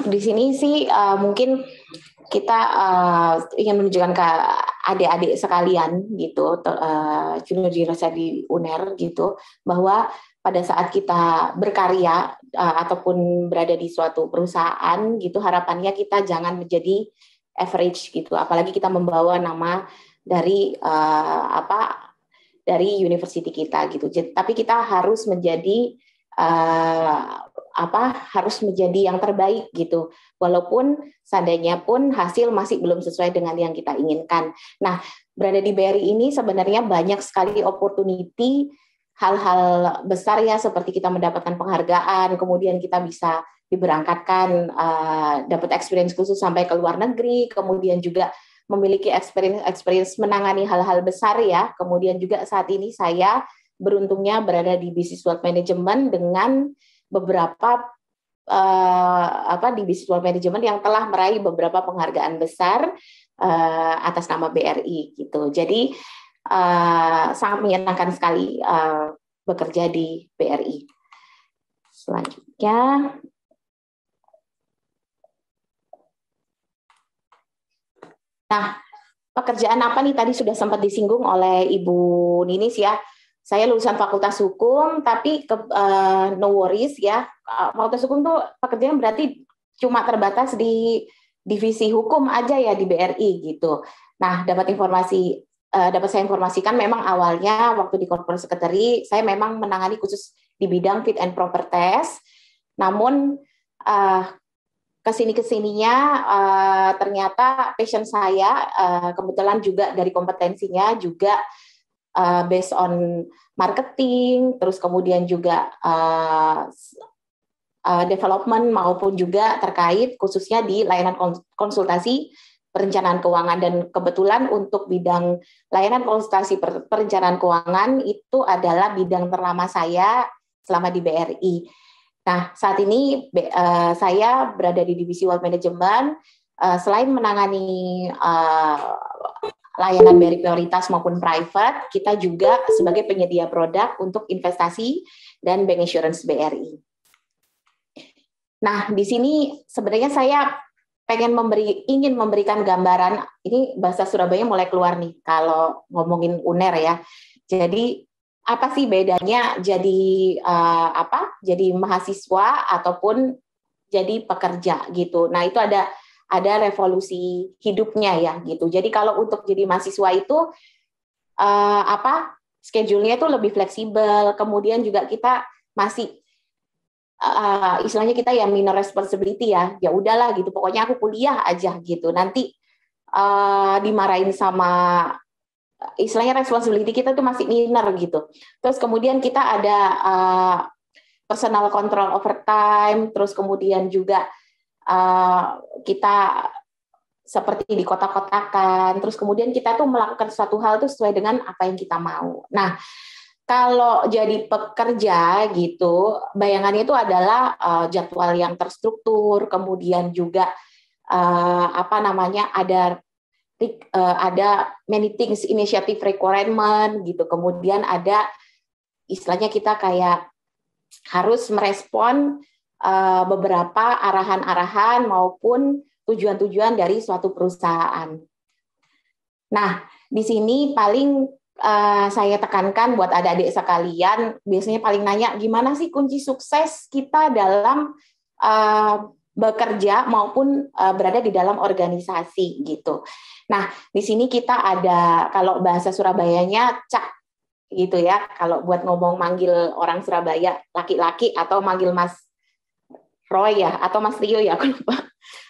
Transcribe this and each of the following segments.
di sini sih mungkin kita ingin menunjukkan ke adik-adik sekalian gitu, junior-junior saya di UNER gitu, bahwa pada saat kita berkarya ataupun berada di suatu perusahaan gitu, harapannya kita jangan menjadi average gitu, apalagi kita membawa nama dari dari university kita gitu. Tapi kita harus menjadi harus menjadi yang terbaik gitu, walaupun seandainya pun hasil masih belum sesuai dengan yang kita inginkan. Nah, berada di BRI ini sebenarnya banyak sekali opportunity, hal-hal besar ya, seperti kita mendapatkan penghargaan, kemudian kita bisa diberangkatkan, dapat experience khusus sampai ke luar negeri, kemudian juga memiliki experience menangani hal-hal besar ya. Kemudian juga saat ini saya beruntungnya berada di Business World Management dengan beberapa di Business World Management yang telah meraih beberapa penghargaan besar atas nama BRI gitu. Jadi sangat menyenangkan sekali bekerja di BRI. Selanjutnya, nah, pekerjaan apa nih tadi sudah sempat disinggung oleh Ibu Ninis ya. Saya lulusan Fakultas Hukum, tapi no worries ya. Fakultas Hukum tuh pekerjaan berarti cuma terbatas di divisi hukum aja ya di BRI gitu. Nah, dapat saya informasikan memang awalnya waktu di Corporate Secretary saya memang menangani khusus di bidang fit and proper test. Namun kesininya ternyata passion saya kebetulan juga dari kompetensinya juga based on marketing, terus kemudian juga development maupun juga terkait khususnya di layanan konsultasi perencanaan keuangan, dan kebetulan untuk bidang layanan konsultasi perencanaan keuangan itu adalah bidang terlama saya selama di BRI. Nah, saat ini saya berada di divisi Wealth Management, selain menangani layanan BRI prioritas maupun private, kita juga sebagai penyedia produk untuk investasi dan bank insurance BRI. Nah, di sini sebenarnya saya ingin memberikan gambaran, ini bahasa Surabaya mulai keluar nih kalau ngomongin UNER ya. Jadi apa sih bedanya jadi jadi mahasiswa ataupun jadi pekerja gitu. Nah, itu ada revolusi hidupnya ya gitu. Jadi kalau untuk jadi mahasiswa itu schedule-nya itu lebih fleksibel, kemudian juga kita masih istilahnya kita ya minor responsibility ya udahlah gitu, pokoknya aku kuliah aja gitu. Nanti dimarahin sama istilahnya responsibility kita tuh masih minor gitu. Terus kemudian kita ada personal control overtime, terus kemudian juga kita seperti di kotak-kotakan, terus kemudian kita tuh melakukan suatu hal tuh sesuai dengan apa yang kita mau. Nah, kalau jadi pekerja gitu, bayangannya itu adalah jadwal yang terstruktur, kemudian juga ada many things initiative requirement gitu, kemudian ada istilahnya kita kayak harus merespon beberapa arahan-arahan maupun tujuan-tujuan dari suatu perusahaan. Nah, di sini paling saya tekankan buat adik-adik sekalian, biasanya paling nanya gimana sih kunci sukses kita dalam bekerja maupun berada di dalam organisasi gitu. Nah, di sini kita ada, kalau bahasa Surabayanya cak gitu ya, kalau buat ngomong manggil orang Surabaya laki-laki atau manggil Mas Roy ya, atau Mas Rio ya, aku lupa.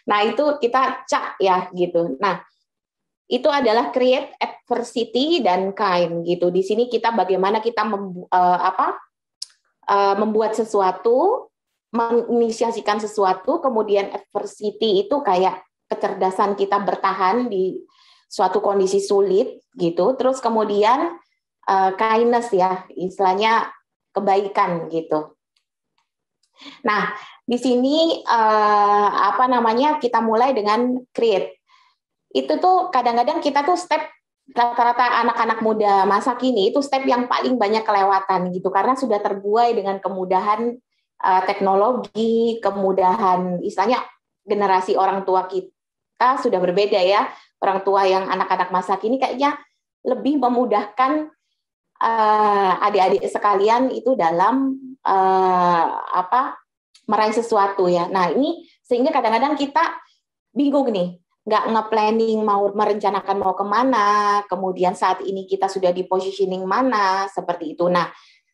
Nah, itu kita cak ya gitu. Nah, itu adalah create adversity dan kind gitu. Di sini kita bagaimana kita membuat sesuatu, menginisiasikan sesuatu, kemudian adversity itu kayak kecerdasan kita bertahan di suatu kondisi sulit gitu. Terus kemudian kindness ya, istilahnya kebaikan gitu. Nah, di sini kita mulai dengan create. Itu tuh kadang-kadang kita tuh step rata-rata anak-anak muda masa kini itu step yang paling banyak kelewatan gitu, karena sudah terbuai dengan kemudahan teknologi, kemudahan istilahnya generasi orang tua kita sudah berbeda ya. Orang tua yang anak-anak masa kini kayaknya lebih memudahkan adik-adik sekalian itu dalam meraih sesuatu ya. Nah ini sehingga kadang-kadang kita bingung nih, nggak nge-planning mau merencanakan mau kemana, kemudian saat ini kita sudah di positioning mana, seperti itu. Nah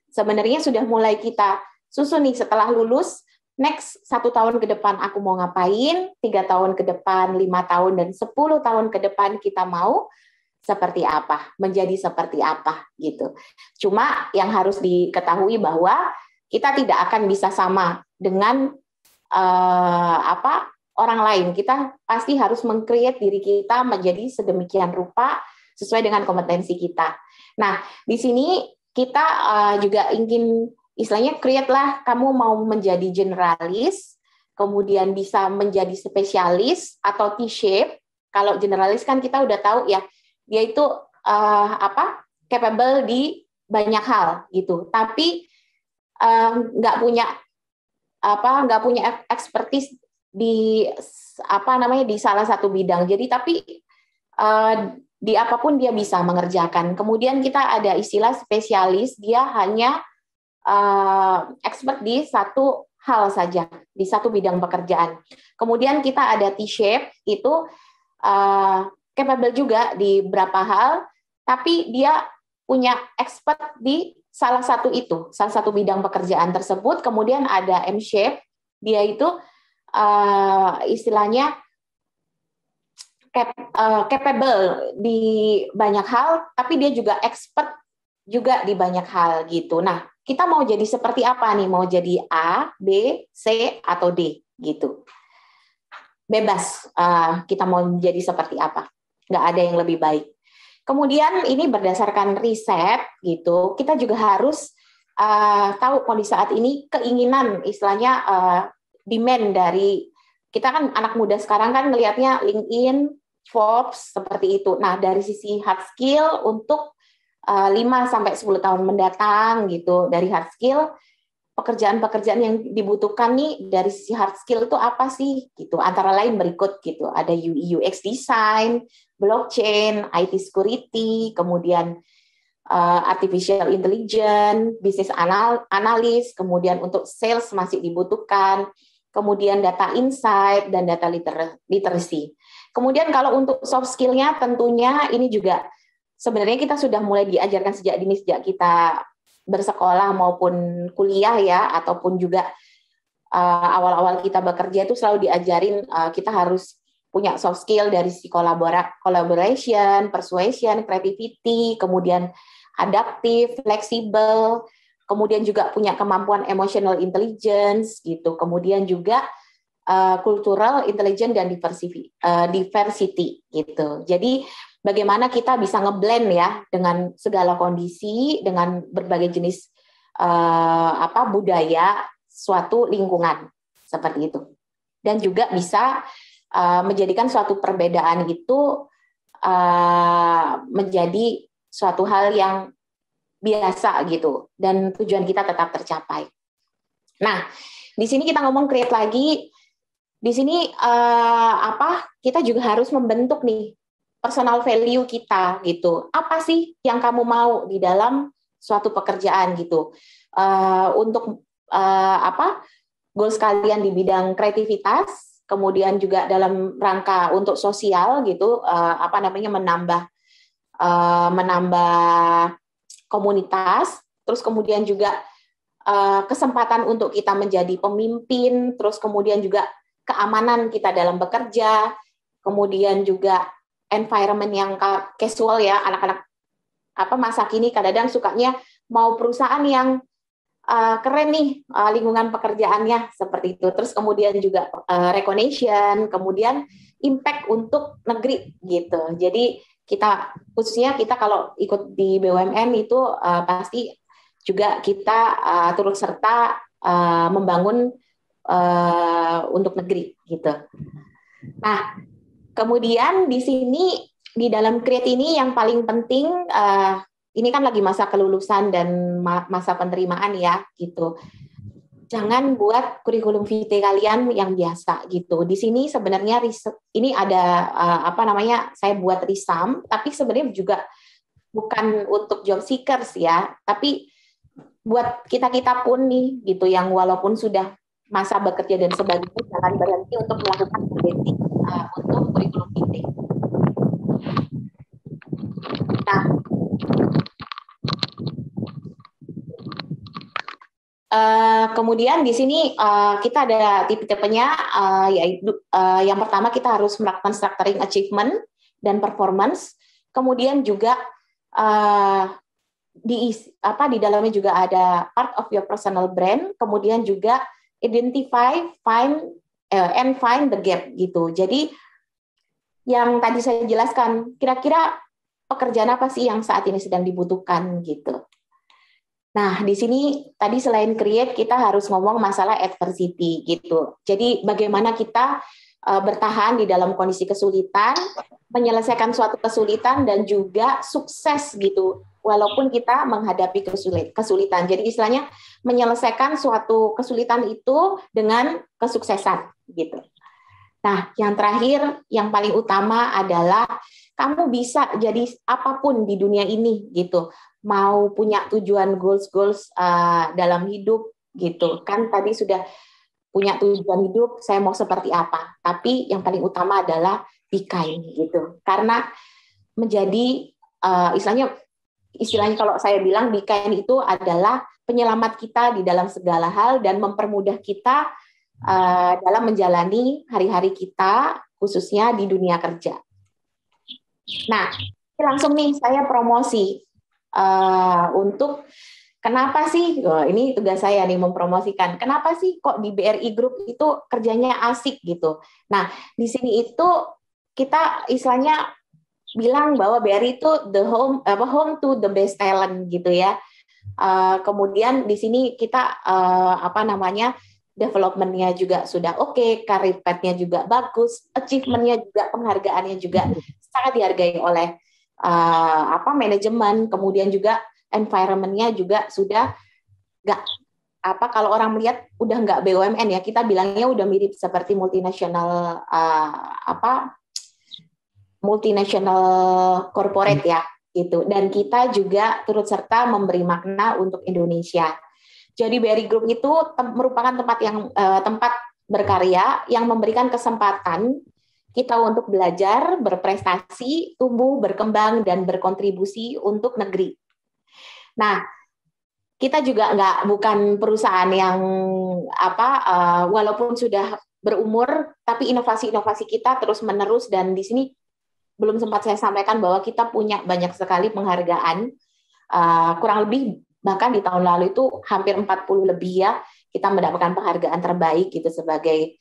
sebenarnya sudah mulai kita susun nih setelah lulus, next 1 tahun ke depan aku mau ngapain, 3 tahun ke depan, 5 tahun, dan 10 tahun ke depan kita mau seperti apa, menjadi seperti apa gitu. Cuma yang harus diketahui bahwa kita tidak akan bisa sama dengan orang lain. Kita pasti harus meng-create diri kita menjadi sedemikian rupa sesuai dengan kompetensi kita. Nah, di sini kita juga ingin istilahnya create lah, kamu mau menjadi generalis, kemudian bisa menjadi spesialis atau T-shape. Kalau generalis kan kita udah tahu ya, dia itu capable di banyak hal gitu. Tapi nggak punya expertise di di salah satu bidang. Jadi tapi di apapun dia bisa mengerjakan. Kemudian kita ada istilah spesialis, dia hanya expert di satu hal saja, di satu bidang pekerjaan. Kemudian kita ada T-shape, itu capable juga di beberapa hal, tapi dia punya expert di salah satu bidang pekerjaan tersebut. Kemudian ada M-shape, dia itu istilahnya capable di banyak hal, tapi dia juga expert juga di banyak hal gitu. Nah, kita mau jadi seperti apa nih? Mau jadi A, B, C, atau D gitu. Bebas kita mau jadi seperti apa. Nggak ada yang lebih baik. Kemudian ini berdasarkan riset gitu, kita juga harus tahu kondisi saat ini keinginan, istilahnya demand dari kita kan anak muda sekarang kan melihatnya LinkedIn, Forbes seperti itu. Nah, dari sisi hard skill untuk 5-10 tahun mendatang gitu, dari hard skill pekerjaan-pekerjaan yang dibutuhkan nih dari sisi hard skill itu apa sih gitu, antara lain berikut gitu, ada UI UX design, blockchain, IT security, kemudian artificial intelligence, business analyst, kemudian untuk sales masih dibutuhkan, kemudian data insight dan data literacy. Kemudian kalau untuk soft skill-nya tentunya ini juga sebenarnya kita sudah mulai diajarkan sejak dini, sejak kita bersekolah maupun kuliah ya, ataupun juga awal-awal kita bekerja itu selalu diajarin kita harus punya soft skill dari si collaboration, persuasion, creativity, kemudian adaptif, fleksibel, kemudian juga punya kemampuan emotional intelligence gitu, kemudian juga cultural intelligence dan diversity gitu. Jadi bagaimana kita bisa ngeblend ya dengan segala kondisi, dengan berbagai jenis budaya suatu lingkungan seperti itu, dan juga bisa menjadikan suatu perbedaan itu menjadi suatu hal yang biasa gitu, dan tujuan kita tetap tercapai. Nah, di sini kita ngomong create lagi. Di sini kita juga harus membentuk nih personal value kita gitu. Apa sih yang kamu mau di dalam suatu pekerjaan gitu? Untuk goals kalian di bidang kreativitas, kemudian juga dalam rangka untuk sosial gitu, menambah komunitas, terus kemudian juga kesempatan untuk kita menjadi pemimpin, terus kemudian juga keamanan kita dalam bekerja, kemudian juga environment yang casual ya, anak-anak masa kini kadang-kadang sukanya mau perusahaan yang keren nih lingkungan pekerjaannya seperti itu, terus kemudian juga recognition, kemudian impact untuk negeri gitu. Jadi kita khususnya kita kalau ikut di BUMN itu pasti juga kita turut serta membangun untuk negeri gitu. Nah, kemudian di sini di dalam create ini yang paling penting ini kan lagi masa kelulusan dan masa penerimaan ya gitu. jangan buat kurikulum vitae kalian yang biasa gitu. Di sini sebenarnya ini ada apa namanya, saya buat risam, tapi sebenarnya juga bukan untuk job seekers ya, tapi buat kita-kita pun nih gitu, yang walaupun sudah masa bekerja dan sebagainya, jangan berhenti untuk melakukan updating untuk kurikulum vitae. Nah, kemudian di sini kita ada tipe-tipenya, yaitu yang pertama kita harus melakukan structuring achievement dan performance. Kemudian juga di dalamnya juga ada part of your personal brand. Kemudian juga identify, find, and find the gap gitu. Jadi yang tadi saya jelaskan, kira-kira pekerjaan apa sih yang saat ini sedang dibutuhkan gitu. Nah, di sini tadi selain create, kita harus ngomong masalah adversity gitu. Jadi bagaimana kita bertahan di dalam kondisi kesulitan, menyelesaikan suatu kesulitan, dan juga sukses gitu, walaupun kita menghadapi kesulitan. Jadi istilahnya menyelesaikan suatu kesulitan itu dengan kesuksesan gitu. Nah, yang terakhir, yang paling utama adalah kamu bisa jadi apapun di dunia ini gitu. Mau punya tujuan goals dalam hidup gitu. Kan tadi sudah punya tujuan hidup, saya mau seperti apa. Tapi yang paling utama adalah be kind gitu. Karena menjadi istilahnya kalau saya bilang be kind itu adalah penyelamat kita di dalam segala hal dan mempermudah kita dalam menjalani hari-hari kita, khususnya di dunia kerja. Nah, langsung nih saya promosi untuk kenapa sih, ini tugas saya nih mempromosikan, kenapa sih kok di BRI Group itu kerjanya asik gitu. Nah, di sini itu kita istilahnya bilang bahwa BRI itu home to the best talent gitu ya. Kemudian di sini kita development-nya juga sudah oke, career path-nya juga bagus, achievement-nya juga, penghargaannya juga sangat dihargai oleh manajemen, kemudian juga environment-nya juga sudah kalau orang melihat udah nggak BUMN ya, kita bilangnya udah mirip seperti multinasional corporate ya gitu. Dan kita juga turut serta memberi makna untuk Indonesia. Jadi BRI Group itu merupakan tempat berkarya yang memberikan kesempatan kita untuk belajar, berprestasi, tumbuh, berkembang, dan berkontribusi untuk negeri. Nah, kita juga bukan perusahaan yang walaupun sudah berumur, tapi inovasi-inovasi kita terus-menerus, dan di sini belum sempat saya sampaikan bahwa kita punya banyak sekali penghargaan, kurang lebih bahkan di tahun lalu itu hampir 40 lebih ya, kita mendapatkan penghargaan terbaik gitu sebagai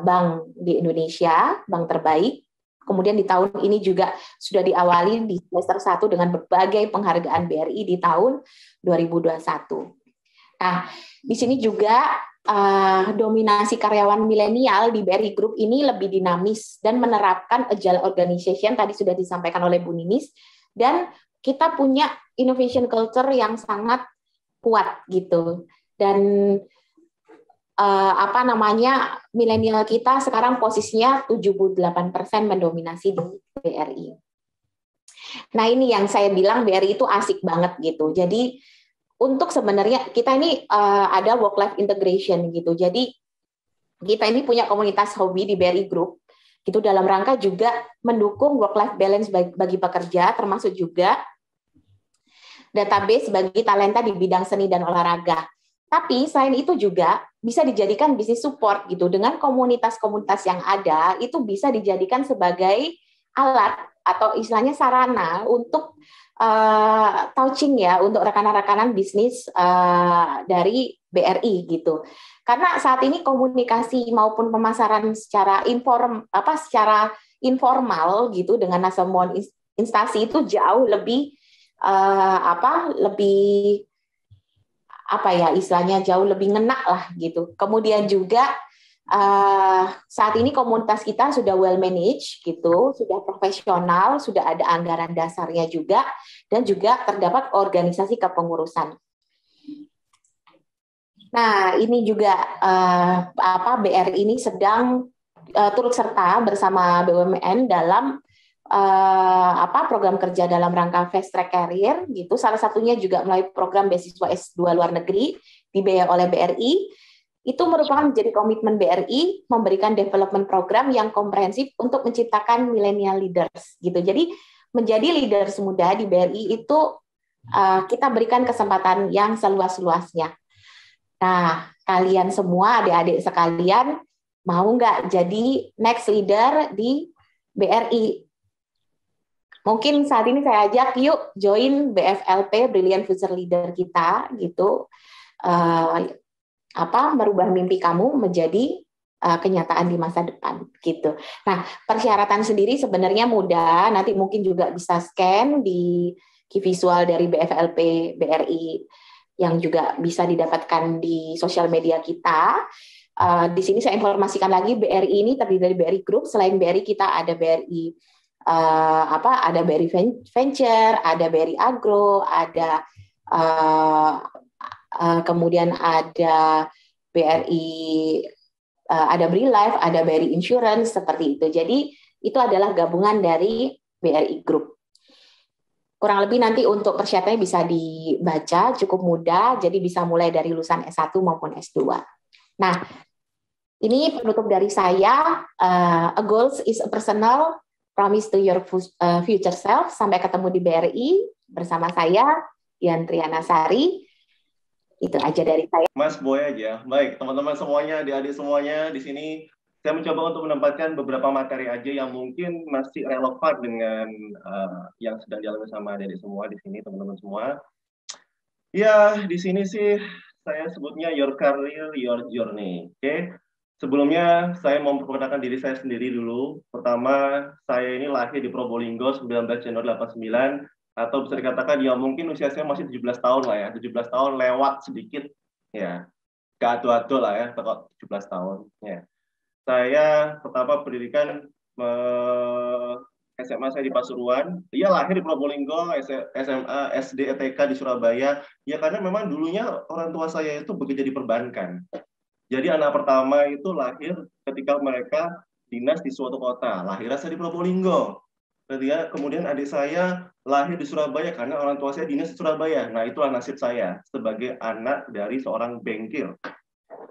bank di Indonesia, bank terbaik. Kemudian di tahun ini juga sudah diawali di semester 1 dengan berbagai penghargaan BRI di tahun 2021. Nah, di sini juga dominasi karyawan milenial di BRI Group ini lebih dinamis dan menerapkan agile organization, tadi sudah disampaikan oleh Bu Ninis, dan kita punya innovation culture yang sangat kuat gitu. Dan milenial kita sekarang posisinya 78% mendominasi di BRI. Nah, ini yang saya bilang BRI itu asik banget gitu. Jadi untuk sebenarnya kita ini ada work life integration gitu. Jadi kita ini punya komunitas hobi di BRI Group itu dalam rangka juga mendukung work life balance bagi pekerja, termasuk juga database bagi talenta di bidang seni dan olahraga. Tapi selain itu juga bisa dijadikan bisnis support gitu. Dengan komunitas-komunitas yang ada, itu bisa dijadikan sebagai alat atau istilahnya sarana untuk touching ya, untuk rekanan-rekanan bisnis dari BRI gitu. Karena saat ini komunikasi maupun pemasaran secara informal gitu dengan semua instansi itu jauh lebih istilahnya jauh lebih ngena lah gitu. Kemudian juga saat ini komunitas kita sudah well managed gitu, sudah profesional, sudah ada anggaran dasarnya juga, dan juga terdapat organisasi kepengurusan. Nah, ini juga BRI ini sedang turut serta bersama BUMN dalam program kerja dalam rangka fast track career gitu. Salah satunya juga melalui program beasiswa S2 luar negeri dibiayai oleh BRI. Itu merupakan menjadi komitmen BRI memberikan development program yang komprehensif untuk menciptakan millennial leaders gitu. Jadi menjadi leaders muda di BRI itu kita berikan kesempatan yang seluas-luasnya. Nah, kalian semua adik-adik sekalian mau nggak jadi next leader di BRI? Mungkin saat ini saya ajak yuk join BFLP Brilliant Future Leader kita gitu. Merubah mimpi kamu menjadi kenyataan di masa depan gitu. Nah, persyaratan sendiri sebenarnya mudah. Nanti mungkin juga bisa scan di key visual dari BFLP BRI yang juga bisa didapatkan di sosial media kita. Di sini saya informasikan lagi BRI ini terdiri dari BRI Group. Selain BRI kita ada BRI ada BRI Venture, ada BRI Agro, ada kemudian ada BRI ada BRI Life, ada BRI Insurance seperti itu. Jadi itu adalah gabungan dari BRI Group. Kurang lebih nanti untuk persyaratannya bisa dibaca, cukup mudah, jadi bisa mulai dari lulusan S1 maupun S2. Nah, ini penutup dari saya. A goals is a personal promise to your future self. Sampai ketemu di BRI bersama saya, Dian Triana Sari. Itu aja dari saya. Mas Boy aja. Baik, teman-teman semuanya, adik-adik semuanya di sini. Saya mencoba untuk menempatkan beberapa materi aja yang mungkin masih relevan dengan yang sedang dialami sama adik-adik semua di sini, teman-teman semua. Ya, di sini sih saya sebutnya your career, your journey. Oke. Sebelumnya saya mau memperkenalkan diri saya sendiri dulu. Pertama, saya ini lahir di Probolinggo 19 Januari 89, atau bisa dikatakan ya mungkin usia saya masih 17 tahun lah ya. 17 tahun lewat sedikit ya. Gak atu-atu lah ya, kok 17 tahun. Ya. Saya pertama pendidikan SMA saya di Pasuruan. Dia lahir di Probolinggo, SMA, SD, TK di Surabaya. Ya karena memang dulunya orang tua saya itu bekerja di perbankan. Jadi anak pertama itu lahir ketika mereka dinas di suatu kota. Lahirnya saya di Probolinggo. Kemudian adik saya lahir di Surabaya karena orang tua saya dinas di Surabaya. Nah, itulah nasib saya sebagai anak dari seorang bengkel.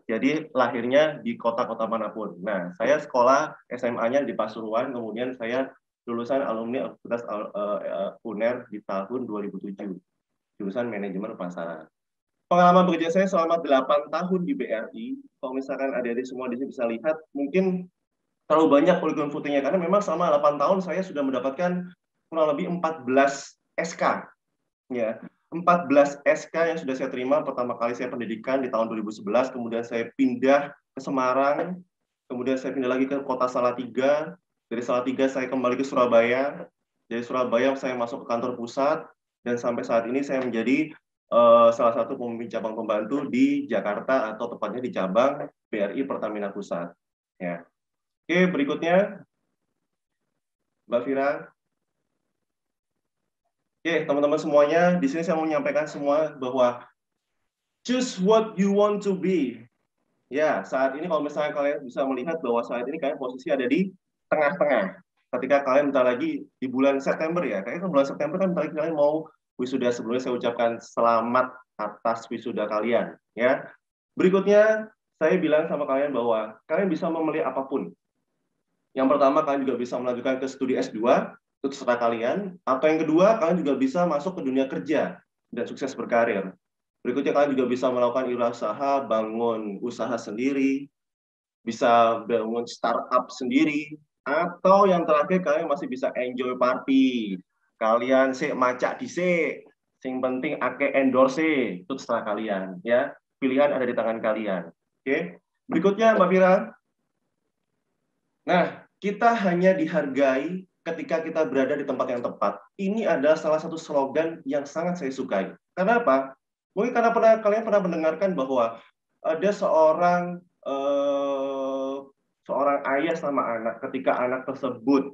Jadi lahirnya di kota-kota manapun. Nah, saya sekolah SMA-nya di Pasuruan, kemudian saya lulusan alumni Universitas UNER di tahun 2007, jurusan manajemen pemasaran. Pengalaman bekerja saya selama 8 tahun di BRI, kalau misalkan adik-adik semua di sini bisa lihat, mungkin terlalu banyak polygon footingnya, karena memang selama 8 tahun saya sudah mendapatkan kurang lebih 14 SK. Ya, 14 SK yang sudah saya terima. Pertama kali saya pendidikan di tahun 2011, kemudian saya pindah ke Semarang, kemudian saya pindah lagi ke kota Salatiga, dari Salatiga saya kembali ke Surabaya, dari Surabaya saya masuk ke kantor pusat, dan sampai saat ini saya menjadi salah satu pemimpin cabang pembantu di Jakarta, atau tepatnya di cabang BRI Pertamina Pusat. Ya. Oke, berikutnya Mbak Fira. Oke, teman-teman semuanya, di sini saya mau menyampaikan semua bahwa choose what you want to be. Ya, saat ini kalau misalnya kalian bisa melihat bahwa saat ini kalian posisi ada di tengah-tengah. Ketika kalian bentar lagi di bulan September ya, kayaknya bulan September kan bentar lagi kalian mau wisuda. Sebelumnya saya ucapkan selamat atas wisuda kalian. Ya, berikutnya saya bilang sama kalian bahwa kalian bisa memilih apapun. Yang pertama, kalian juga bisa melanjutkan ke studi S2, itu terserah kalian. Atau yang kedua, kalian juga bisa masuk ke dunia kerja dan sukses berkarir. Berikutnya, kalian juga bisa melakukan wirausaha, bangun usaha sendiri, bisa bangun startup sendiri, atau yang terakhir, kalian masih bisa enjoy party. Kalian sih macak dhisik, sing penting ake endorse, itu terserah kalian. Ya, pilihan ada di tangan kalian. Oke, berikutnya Mbak Fira. Nah, kita hanya dihargai ketika kita berada di tempat yang tepat. Ini adalah salah satu slogan yang sangat saya sukai. Karena apa? Mungkin karena kalian pernah mendengarkan bahwa ada seorang ayah sama anak. Ketika anak tersebut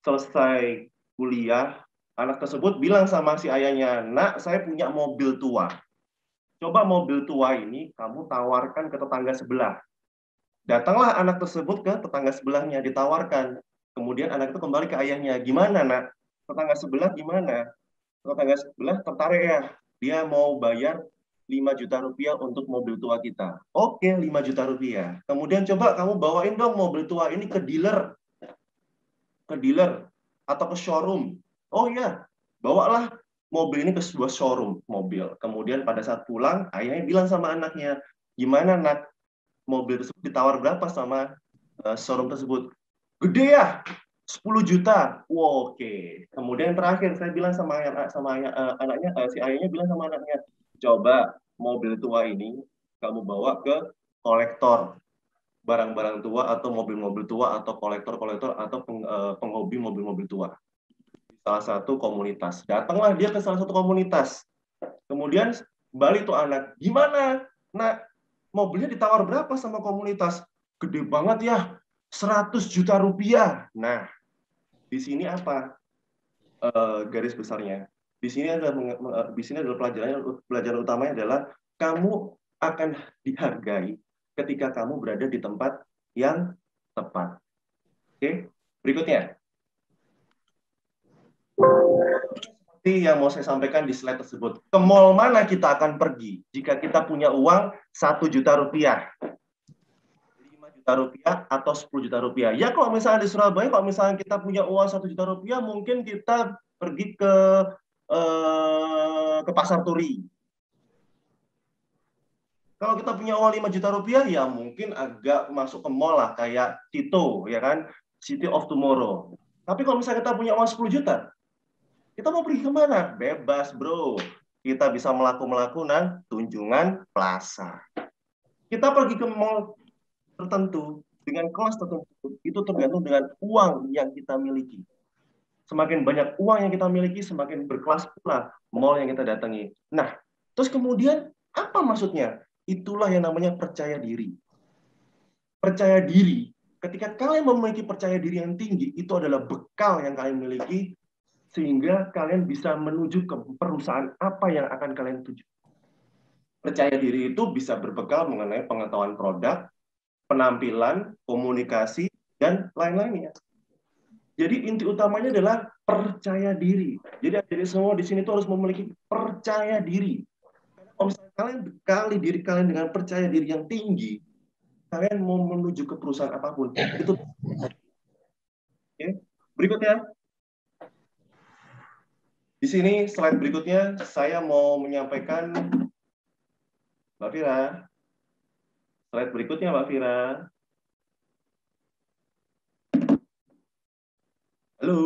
selesai kuliah, anak tersebut bilang sama si ayahnya, "Nak, saya punya mobil tua." coba mobil tua ini kamu tawarkan ke tetangga sebelah. Datanglah anak tersebut ke tetangga sebelahnya, ditawarkan. Kemudian anak itu kembali ke ayahnya. Gimana, nak? Tetangga sebelah gimana? Tetangga sebelah tertarik ya. Dia mau bayar 5 juta rupiah untuk mobil tua kita. Oke, 5 juta rupiah. Kemudian coba kamu bawain dong mobil tua ini ke dealer atau ke showroom. Oh ya, bawalah mobil ini ke sebuah showroom mobil. Kemudian pada saat pulang, ayahnya bilang sama anaknya, gimana nak, mobil tersebut ditawar berapa sama showroom tersebut? Gede ya, 10 juta. Wow, oke. Kemudian terakhir saya bilang sama anaknya, si ayahnya bilang sama anaknya, coba mobil tua ini kamu bawa ke kolektor barang-barang tua atau mobil-mobil tua atau kolektor-kolektor atau penghobi mobil-mobil tua. Salah satu komunitas. Datanglah dia ke salah satu komunitas. Kemudian balik tuh anak, gimana? Nah, mobilnya ditawar berapa sama komunitas? Gede banget ya, 100 juta rupiah. Nah, di sini apa garis besarnya? Di sini adalah pelajaran utamanya adalah kamu akan dihargai ketika kamu berada di tempat yang tepat. Oke, berikutnya. Seperti yang mau saya sampaikan di slide tersebut. Ke mall mana kita akan pergi jika kita punya uang 1 juta rupiah? 5 juta rupiah atau 10 juta rupiah? Ya kalau misalnya di Surabaya, kalau misalnya kita punya uang 1 juta rupiah, mungkin kita pergi ke Pasar Turi. Kalau kita punya uang 5 juta rupiah, ya mungkin agak masuk ke mall lah, kayak Tito, ya kan? City of Tomorrow. Tapi kalau misalnya kita punya uang 10 juta, kita mau pergi kemana? Bebas, bro. Kita bisa melakukan Tunjungan Plaza. Kita pergi ke mall tertentu, dengan kelas tertentu, itu tergantung dengan uang yang kita miliki. Semakin banyak uang yang kita miliki, semakin berkelas pula mall yang kita datangi. Nah, terus kemudian, apa maksudnya? Itulah yang namanya percaya diri. Percaya diri, ketika kalian memiliki percaya diri yang tinggi, itu adalah bekal yang kalian miliki, sehingga kalian bisa menuju ke perusahaan apa yang akan kalian tuju. Percaya diri itu bisa berbekal mengenai pengetahuan produk, penampilan, komunikasi, dan lain-lainnya. Jadi inti utamanya adalah percaya diri. Jadi semua di sini tuh harus memiliki percaya diri. Kalau misalnya kalian bekali diri kalian dengan percaya diri yang tinggi, kalian mau menuju ke perusahaan apapun, itu. Oke. Berikutnya, di sini slide berikutnya saya mau menyampaikan, Mbak Fira. Slide berikutnya, Mbak Fira. Halo.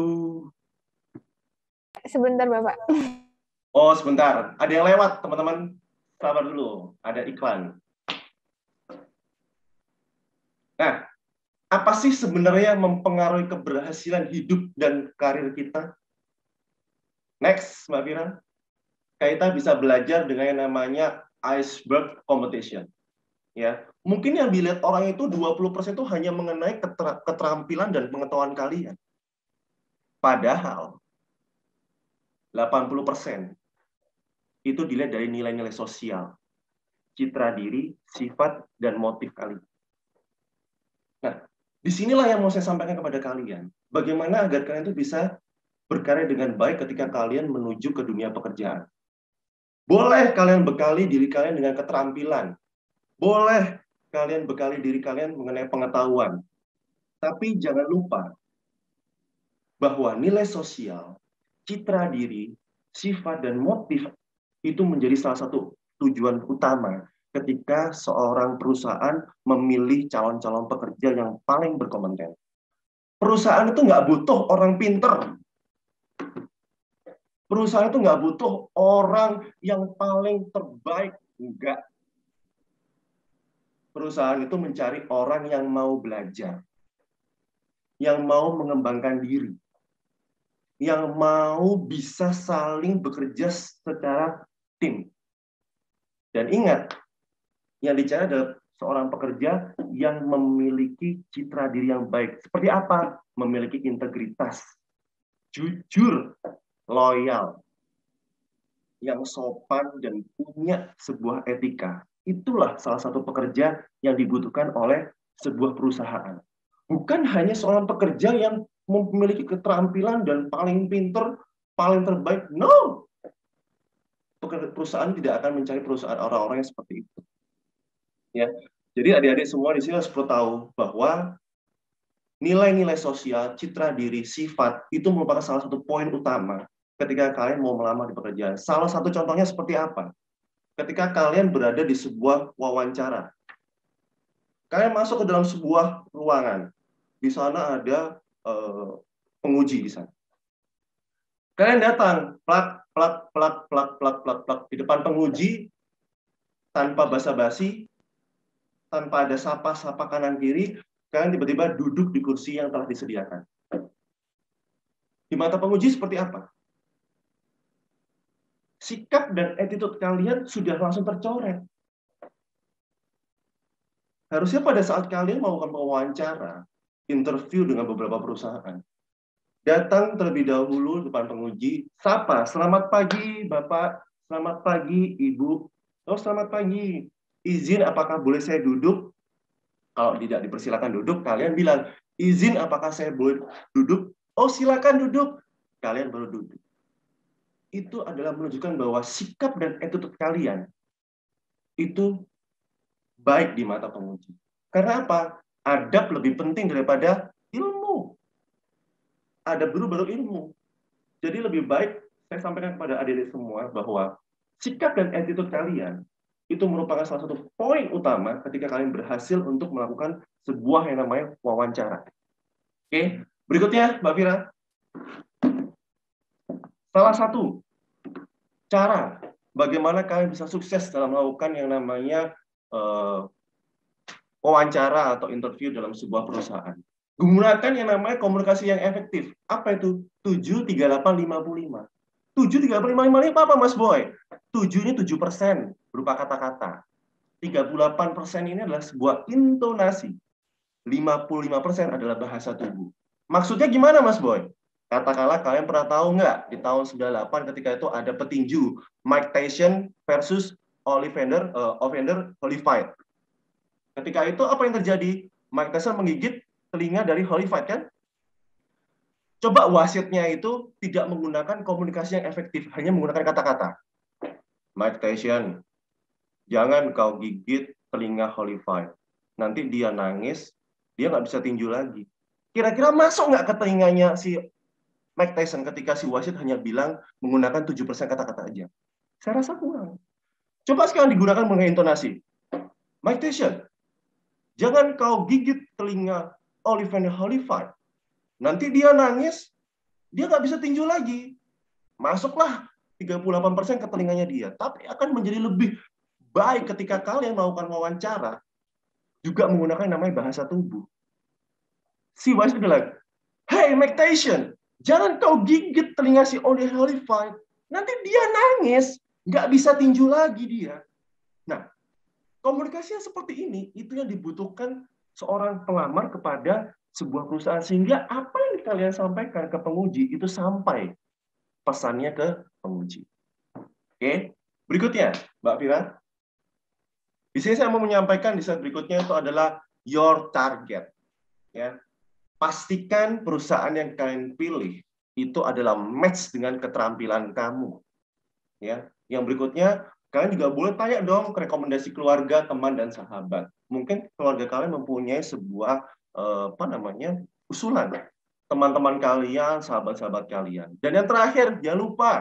Sebentar, Bapak. Oh, sebentar. Ada yang lewat, teman-teman. Sabar dulu. Ada iklan. Nah, apa sih sebenarnya mempengaruhi keberhasilan hidup dan karir kita? Next, Mbak Fira. Kita bisa belajar dengan yang namanya iceberg competition. Ya, mungkin yang dilihat orang itu 20% itu hanya mengenai keterampilan dan pengetahuan kalian. Padahal 80% itu dilihat dari nilai-nilai sosial, citra diri, sifat, dan motif kalian. Nah, disinilah yang mau saya sampaikan kepada kalian. Bagaimana agar kalian itu bisa berkarya dengan baik ketika kalian menuju ke dunia pekerjaan. Boleh kalian bekali diri kalian dengan keterampilan. Boleh kalian bekali diri kalian mengenai pengetahuan. Tapi jangan lupa bahwa nilai sosial, citra diri, sifat, dan motif itu menjadi salah satu tujuan utama ketika seorang perusahaan memilih calon-calon pekerja yang paling berkompeten. Perusahaan itu nggak butuh orang pinter. Perusahaan itu nggak butuh orang yang paling terbaik. Enggak. Perusahaan itu mencari orang yang mau belajar, yang mau mengembangkan diri, yang mau bisa saling bekerja secara tim. Dan ingat, yang dicari adalah seorang pekerja yang memiliki citra diri yang baik. Seperti apa? Memiliki integritas, jujur, loyal. yang sopan, dan punya sebuah etika. Itulah salah satu pekerja yang dibutuhkan oleh sebuah perusahaan. Bukan hanya seorang pekerja yang memiliki keterampilan dan paling pinter, paling terbaik. No! Perusahaan tidak akan mencari perusahaan orang-orang yang seperti itu. Ya. Jadi adik-adik semua di sini harus perlu tahu bahwa nilai-nilai sosial, citra diri, sifat, itu merupakan salah satu poin utama ketika kalian mau melamar di pekerjaan. Salah satu contohnya seperti apa? Ketika kalian berada di sebuah wawancara. Kalian masuk ke dalam sebuah ruangan. Di sana ada penguji di sana. Kalian datang, plak, plak, plak, plak, plak, plak, plak, di depan penguji, tanpa basa-basi, tanpa ada sapa-sapa kanan kiri, kalian tiba-tiba duduk di kursi yang telah disediakan. Di mata penguji seperti apa? Sikap dan attitude kalian sudah langsung tercoret. Harusnya pada saat kalian melakukan wawancara, interview dengan beberapa perusahaan, datang terlebih dahulu depan penguji, sapa, selamat pagi Bapak, selamat pagi Ibu, oh selamat pagi, izin apakah boleh saya duduk? Kalau tidak dipersilakan duduk, kalian bilang, izin apakah saya boleh duduk? Oh silakan duduk, kalian baru duduk. Itu adalah menunjukkan bahwa sikap dan attitude kalian itu baik di mata penguji. Karena apa? Adab lebih penting daripada ilmu. Adab dulu baru ilmu. Jadi lebih baik saya sampaikan kepada adik-adik semua bahwa sikap dan attitude kalian itu merupakan salah satu poin utama ketika kalian berhasil untuk melakukan sebuah yang namanya wawancara. Oke, berikutnya Mbak Fira. Salah satu cara bagaimana kalian bisa sukses dalam melakukan yang namanya wawancara atau interview dalam sebuah perusahaan. Gunakan yang namanya komunikasi yang efektif. Apa itu? 7, 38, 55. 7, 38, 55 ini apa Mas Boy? 7 ini 7% berupa kata-kata. 38% ini adalah sebuah intonasi. 55% adalah bahasa tubuh. Maksudnya gimana Mas Boy? Katakanlah kalian pernah tahu nggak di tahun 98 ketika itu ada petinju Mike Tyson versus Evander Holyfield. Ketika itu apa yang terjadi? Mike Tyson menggigit telinga dari Holyfield kan? Coba wasitnya itu tidak menggunakan komunikasi yang efektif, hanya menggunakan kata-kata. Mike Tyson, jangan kau gigit telinga Holyfield. Nanti dia nangis, dia nggak bisa tinju lagi. Kira-kira masuk nggak ke telinganya si Mike Tyson ketika si wasit hanya bilang menggunakan 7% kata-kata aja? Saya rasa kurang. Coba sekarang digunakan mengenai intonasi. Mike Tyson, jangan kau gigit telinga Evander Holyfield. Nanti dia nangis, dia nggak bisa tinju lagi. Masuklah 38% ke telinganya dia. Tapi akan menjadi lebih baik ketika kalian melakukan wawancara, juga menggunakan yang namanya bahasa tubuh. Si wasit bilang, hey Mike Tyson, jangan kau gigit telinga si Holyfield. Nanti dia nangis, nggak bisa tinju lagi dia. Nah, komunikasi yang seperti ini, itu yang dibutuhkan seorang pelamar kepada sebuah perusahaan. Sehingga apa yang kalian sampaikan ke penguji, itu sampai pesannya ke penguji. Oke, berikutnya, Mbak Fira. Di sini saya mau menyampaikan di slide berikutnya itu adalah your target. Ya, pastikan perusahaan yang kalian pilih itu adalah match dengan keterampilan kamu. Ya, yang berikutnya kalian juga boleh tanya dong ke rekomendasi keluarga, teman dan sahabat. Mungkin keluarga kalian mempunyai sebuah usulan. Teman-teman kalian, sahabat-sahabat kalian. Dan yang terakhir, jangan lupa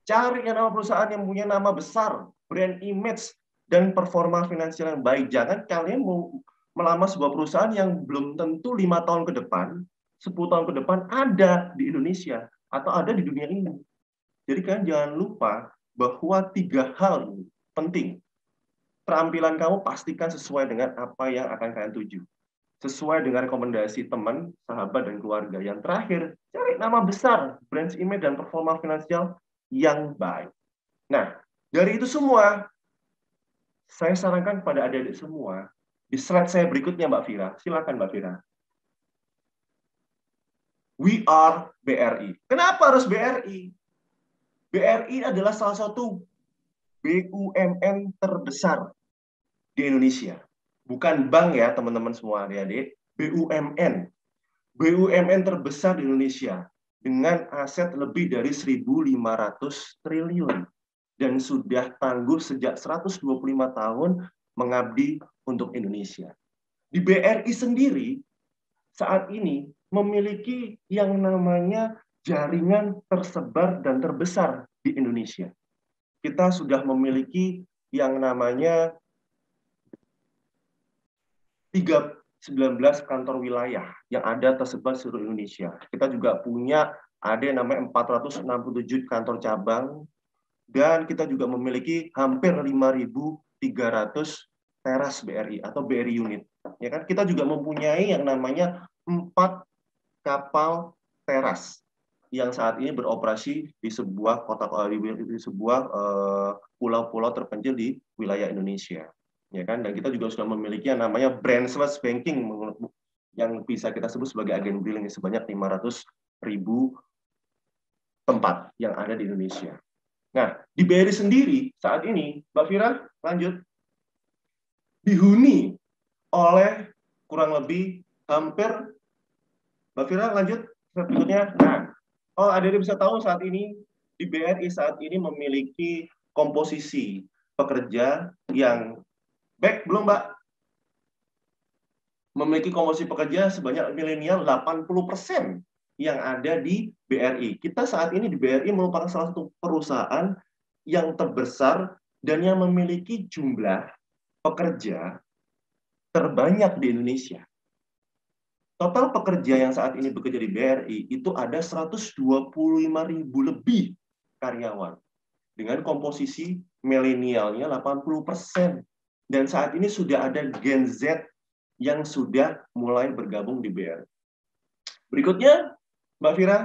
cari nama perusahaan yang punya nama besar, brand image, dan performa finansial yang baik. Jangan kalian mau melamar sebuah perusahaan yang belum tentu 5 tahun ke depan, 10 tahun ke depan ada di Indonesia atau ada di dunia ini. Jadi kalian jangan lupa bahwa 3 hal ini penting. Keterampilan kamu pastikan sesuai dengan apa yang akan kalian tuju. Sesuai dengan rekomendasi teman, sahabat, dan keluarga. Yang terakhir, cari nama besar, brand image, dan performa finansial yang baik. Nah, dari itu semua, saya sarankan kepada adik-adik semua, di slide saya berikutnya, Mbak Fira. Silakan, Mbak Fira. We are BRI. Kenapa harus BRI? BRI adalah salah satu BUMN terbesar di Indonesia. Bukan bank ya teman-teman semua adik-adik, BUMN. BUMN terbesar di Indonesia dengan aset lebih dari 1.500 triliun dan sudah tangguh sejak 125 tahun mengabdi untuk Indonesia. Di BRI sendiri saat ini memiliki yang namanya jaringan tersebar dan terbesar di Indonesia. Kita sudah memiliki yang namanya 19 kantor wilayah yang ada tersebar seluruh Indonesia. Kita juga punya ada yang namanya 467 kantor cabang, dan kita juga memiliki hampir 5.300 teras BRI atau BRI unit. Ya kan? Kita juga mempunyai yang namanya 4 kapal teras yang saat ini beroperasi di sebuah di sebuah pulau-pulau terpencil di wilayah Indonesia. Ya kan? Dan kita juga sudah memiliki yang namanya branchless banking yang bisa kita sebut sebagai agen billing sebanyak 500.000 tempat yang ada di Indonesia. Nah, di BRI sendiri saat ini, Mbak Fira, lanjut, dihuni oleh kurang lebih hampir, Mbak Fira, lanjut berikutnya. Nah, adik-adik bisa tahu saat ini di BRI saat ini memiliki komposisi pekerja yang baik belum, Mbak? Memiliki komposisi pekerja sebanyak milenial 80% yang ada di BRI. Kita saat ini di BRI merupakan salah satu perusahaan yang terbesar dan yang memiliki jumlah pekerja terbanyak di Indonesia. Total pekerja yang saat ini bekerja di BRI itu ada 125.000 lebih karyawan dengan komposisi milenialnya 80%. Dan saat ini sudah ada Gen Z yang sudah mulai bergabung di BRI. Berikutnya, Mbak Fira,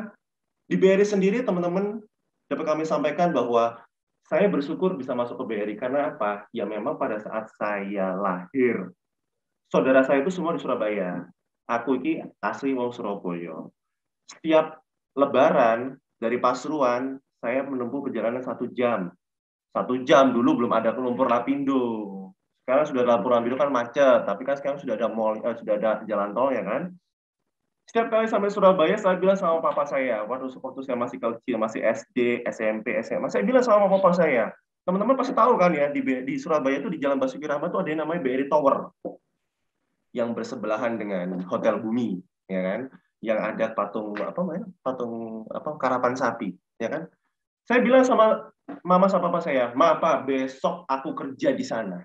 di BRI sendiri teman-teman dapat kami sampaikan bahwa saya bersyukur bisa masuk ke BRI karena apa? Ya memang pada saat saya lahir, saudara saya itu semua di Surabaya. Aku ini asli wong Surabaya. Setiap Lebaran dari Pasuruan, saya menempuh perjalanan 1 jam. 1 jam dulu belum ada lumpur lapindo. Sekarang sudah ada lumpur lapindo kan macet, tapi kan sekarang sudah ada mall, sudah ada jalan tol ya kan. Setiap kali sampai Surabaya, saya bilang sama papa saya, waktu saya masih kecil, masih SD, SMP, SMA, saya bilang sama papa saya, teman-teman pasti tahu kan ya, di Surabaya itu di Jalan Basuki Rahmat itu ada yang namanya BRI Tower, yang bersebelahan dengan Hotel Bumi, ya kan, yang ada patung karapan sapi, ya kan. Saya bilang sama mama sama papa saya, "Papa, besok aku kerja di sana."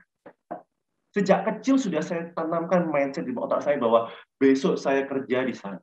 Sejak kecil sudah saya tanamkan mindset di otak saya bahwa besok saya kerja di sana.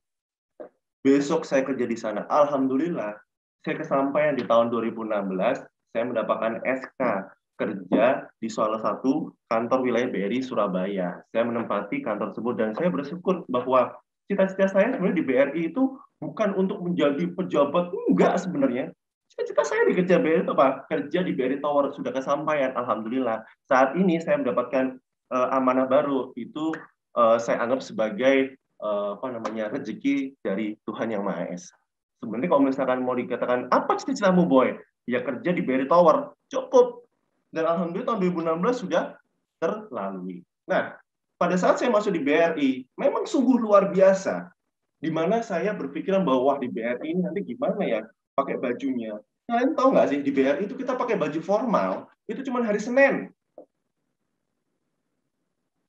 Besok saya kerja di sana. Alhamdulillah, saya kesampaian di tahun 2016, saya mendapatkan SK kerja di salah satu kantor wilayah BRI Surabaya. Saya menempati kantor tersebut dan saya bersyukur bahwa cita-cita saya sebenarnya di BRI itu bukan untuk menjadi pejabat, enggak sebenarnya. Cita-cita saya di kerja BRI itu apa? Kerja di BRI Tower sudah kesampaian. Alhamdulillah. Saat ini saya mendapatkan amanah baru, itu saya anggap sebagai rezeki dari Tuhan Yang Maha Esa. Sebenarnya kalau misalkan mau dikatakan apa cita-citamu boy, ya kerja di BRI Tower cukup. Dan alhamdulillah tahun 2016 sudah terlalui. Nah, pada saat saya masuk di BRI, memang sungguh luar biasa. Di mana saya berpikiran bahwa di BRI ini nanti gimana ya pakai bajunya. Kalian tahu nggak sih di BRI itu kita pakai baju formal itu cuma hari Senin.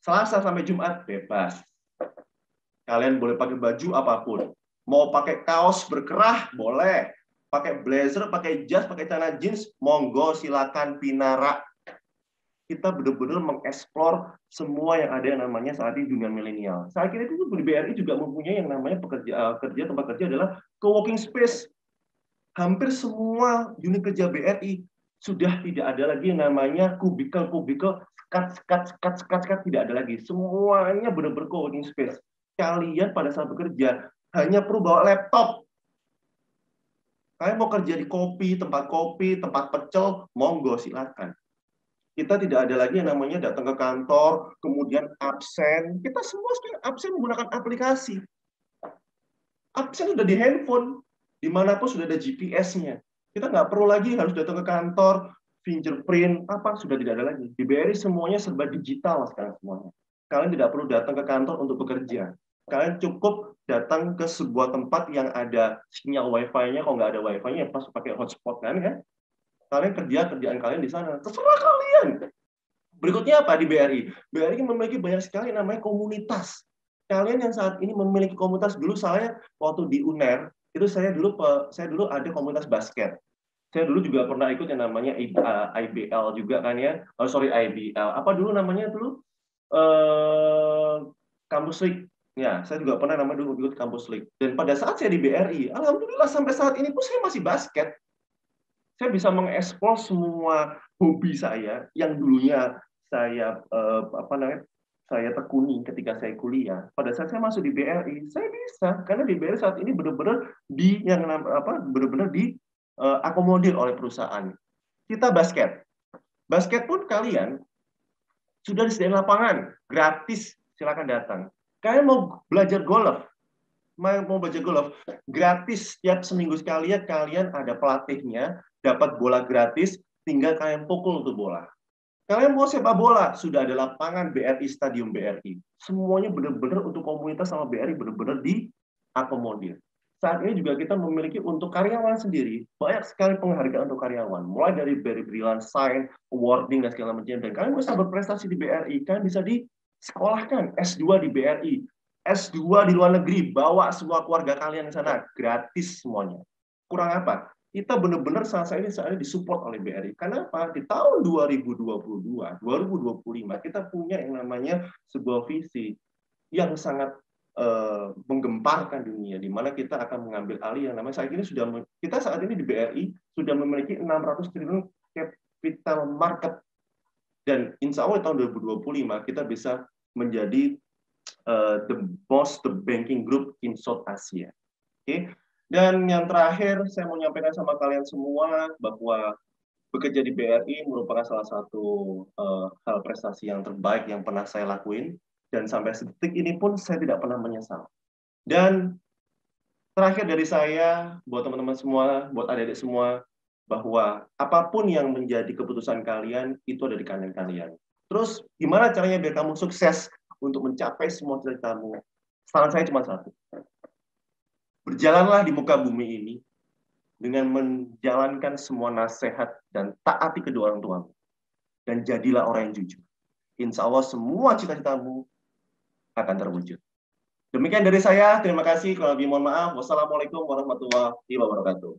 Selasa sampai Jumat bebas. Kalian boleh pakai baju apapun. Mau pakai kaos berkerah, boleh. Pakai blazer, pakai jas, pakai celana jeans, monggo silakan pinara. Kita benar-benar mengeksplor semua yang ada yang namanya saat ini dunia milenial. Saya kira itu di BRI juga mempunyai yang namanya tempat kerja adalah co-working space. Hampir semua unit kerja BRI sudah tidak ada lagi yang namanya kubikel, sekat, tidak ada lagi. Semuanya benar-benar co-working space. Kalian pada saat bekerja hanya perlu bawa laptop. Kalian mau kerja di kopi, tempat pecel, monggo silakan. Kita tidak ada lagi yang namanya datang ke kantor, kemudian absen. Kita semua sekarang absen menggunakan aplikasi. Absen sudah di handphone, dimanapun sudah ada GPS-nya. Kita nggak perlu lagi harus datang ke kantor, fingerprint, apa, sudah tidak ada lagi. Di BRI semuanya serba digital sekarang semuanya. Kalian tidak perlu datang ke kantor untuk bekerja. Kalian cukup datang ke sebuah tempat yang ada sinyal wifi-nya. Kalau nggak ada wifi-nya, pas pakai hotspot kan. Kalian kerjaan kalian di sana. Terserah kalian. Berikutnya apa di BRI? BRI memiliki banyak sekali namanya komunitas. Kalian yang saat ini memiliki komunitas, dulu saya waktu di UNER, itu saya dulu ada komunitas basket. Saya dulu juga pernah ikut yang namanya IBL juga kan ya. Oh sorry, IBL. Apa dulu namanya dulu? Kampus League. Ya, saya juga pernah namanya dulu ikut Kampus League. Dan pada saat saya di BRI, alhamdulillah sampai saat ini pun saya masih basket. Saya bisa mengeksplor semua hobi saya yang dulunya saya saya tekuni ketika saya kuliah. Pada saat saya masuk di BRI, saya bisa karena di BRI saat ini benar-benar benar-benar diakomodir oleh perusahaan. Kita basket. Basket pun kalian sudah disediakan lapangan gratis, silakan datang. Kalian mau belajar golf, gratis setiap seminggu sekali kalian ada pelatihnya, dapat bola gratis, tinggal kalian pukul untuk bola. Kalian mau sepak bola, sudah ada lapangan BRI, Stadium BRI. Semuanya benar-benar untuk komunitas sama BRI benar-benar diakomodir. Saat ini juga kita memiliki untuk karyawan sendiri, banyak sekali penghargaan untuk karyawan. Mulai dari BRI Brilliant Sign, awarding, dan segala macam. Dan kalian bisa berprestasi di BRI, kalian bisa disekolahkan S2 di BRI. S2 di luar negeri, bawa semua keluarga kalian di sana, gratis semuanya. Kurang apa? Kita benar-benar saat ini disupport oleh BRI. Kenapa? Di tahun 2022, 2025, kita punya yang namanya sebuah visi yang sangat menggemparkan dunia, di mana kita akan mengambil alih yang namanya kita saat ini di BRI sudah memiliki 600 triliun capital market. Dan insya Allah tahun 2025 kita bisa menjadi the banking group in South Asia. Oke. Dan yang terakhir, saya mau nyampaikan sama kalian semua bahwa bekerja di BRI merupakan salah satu hal prestasi yang terbaik yang pernah saya lakuin. Dan sampai detik ini pun saya tidak pernah menyesal. Dan terakhir dari saya, buat teman-teman semua, buat adik-adik semua, bahwa apapun yang menjadi keputusan kalian, itu ada di kanan kalian. Terus, gimana caranya biar kamu sukses untuk mencapai semua cita-citamu? Saran saya cuma satu. Berjalanlah di muka bumi ini dengan menjalankan semua nasihat dan taati kedua orang tuamu. Dan jadilah orang yang jujur. Insya Allah semua cita-citamu akan terwujud. Demikian dari saya. Terima kasih. Kalau lebih mohon maaf. Wassalamualaikum warahmatullahi wabarakatuh.